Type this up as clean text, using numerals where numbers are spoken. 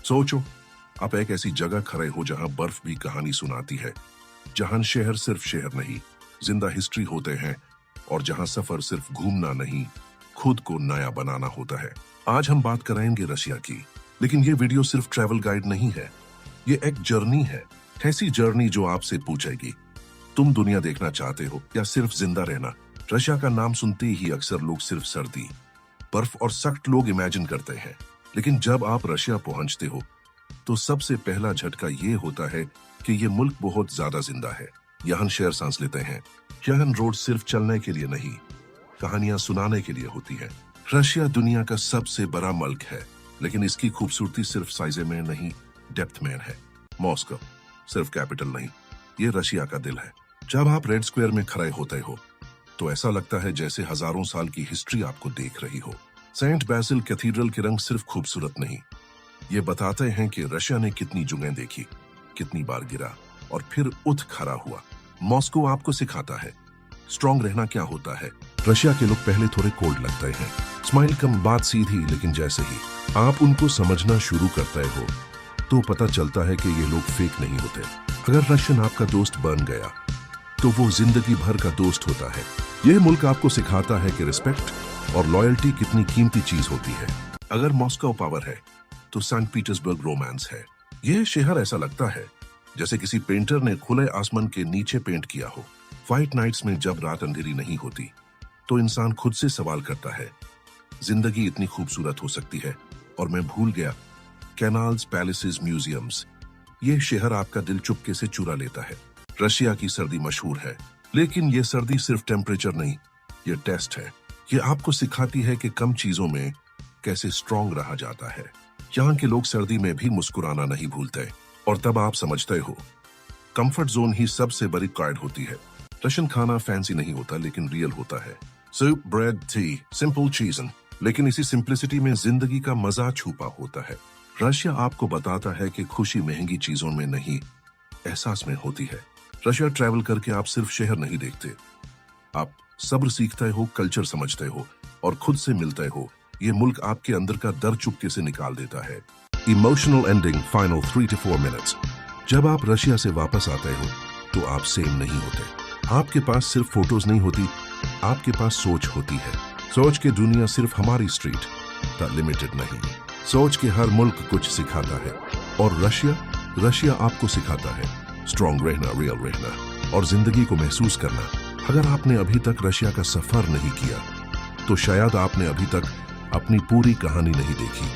सोचो, आप एक ऐसी जगह खड़े हो जहां बर्फ भी कहानी सुनाती है, जहां शहर सिर्फ शहर नहीं, जिंदा हिस्ट्री होते हैं, और जहां सफर सिर्फ घूमना नहीं, खुद को नया बनाना होता है। आज हम बात करेंगे रशिया की, लेकिन ये वीडियो सिर्फ ट्रैवल गाइड नहीं है, ये एक जर्नी है। ऐसी जर्नी जो आपसे पूछेगी, तुम दुनिया देखना चाहते हो या सिर्फ जिंदा रहना। रशिया का नाम सुनते ही अक्सर लोग सिर्फ सर्दी, बर्फ और सख्त लोग इमेजिन करते हैं, लेकिन जब आप रशिया पहुंचते हो तो सबसे पहला झटका ये होता है कि ये मुल्क बहुत ज्यादा जिंदा है। यहाँ शहर सांस लेते हैं, यहाँ रोड सिर्फ चलने के लिए नहीं, कहानियां सुनाने के लिए होती है। रशिया दुनिया का सबसे बड़ा मुल्क है, लेकिन इसकी खूबसूरती सिर्फ साइज में नहीं, डेप्थ में है। मॉस्को सिर्फ कैपिटल नहीं, ये रशिया का दिल है। जब आप रेड स्क्वायर में खड़े होते हो तो ऐसा लगता है जैसे हजारों साल की हिस्ट्री आपको देख रही हो। सेंट बैसिल कैथीड्रल के रंग सिर्फ खूबसूरत नहीं, ये बताते हैं कि रशिया ने कितनी जंगें देखी, कितनी बार गिरा और फिर उठ खड़ा हुआ। मॉस्को आपको सिखाता है स्ट्रांग रहना क्या होता है। रशिया के लोग पहले थोड़े कोल्ड लगते हैं, स्माइल कम, बात सीधी, लेकिन जैसे ही आप उनको समझना शुरू करते हो तो पता चलता है कि ये लोग फेक नहीं होते। अगर रशियन आपका दोस्त बन गया तो वो जिंदगी भर का दोस्त होता है। यह मुल्क आपको सिखाता है कि रिस्पेक्ट और लॉयल्टी कितनी कीमती चीज होती है। अगर मॉस्को पावर है तो सेंट पीटर्सबर्ग रोमांस है। यह शहर ऐसा लगता है जैसे किसी पेंटर ने खुले आसमान के नीचे पेंट किया हो। व्हाइट नाइट्स में जब रात अंधेरी नहीं होती तो इंसान खुद से सवाल करता है, जिंदगी इतनी खूबसूरत हो सकती है और मैं भूल गया। कैनाल्स, पैलेसेस, म्यूजियम्स, ये शहर आपका दिल चुपके से चुरा लेता है। रशिया की सर्दी मशहूर है, लेकिन ये सर्दी सिर्फ टेम्परेचर नहीं, ये टेस्ट है। ये आपको सिखाती है कि कम चीजों में कैसे स्ट्रांग रहा जाता है। यहाँ के लोग सर्दी में भी मुस्कुराना नहीं भूलते, और तब आप समझते हो कंफर्ट जोन ही सबसे बड़ी कार्ड होती है। रशियन खाना फैंसी नहीं होता, लेकिन रियल होता है। सूप, ब्रेड, टी, सिंपल चीज़न, लेकिन इसी सिंप्लिसिटी में जिंदगी का मजा छुपा होता है। रशिया आपको बताता है कि खुशी महंगी चीजों में नहीं, एहसास में होती है। रशिया ट्रैवल करके आप सिर्फ शहर नहीं देखते, आप सब्र सीखते हो, कल्चर समझते हो और खुद से मिलते हो। ये मुल्क आपके अंदर का दर्द चुपके से निकाल देता है। Emotional ending, final 3 to 4 minutes. जब आप रशिया से वापस आते हो तो आप सेम नहीं होते। आपके पास सिर्फ फोटोज नहीं होती, आपके पास सोच होती है। सोच की दुनिया सिर्फ हमारी स्ट्रीट का लिमिटेड नहीं, सोच के हर मुल्क कुछ सिखाता है। और रशिया आपको सिखाता है स्ट्रांग रहना, रियल रहना और जिंदगी को महसूस करना। अगर आपने अभी तक रशिया का सफर नहीं किया तो शायद आपने अभी तक अपनी पूरी कहानी नहीं देखी।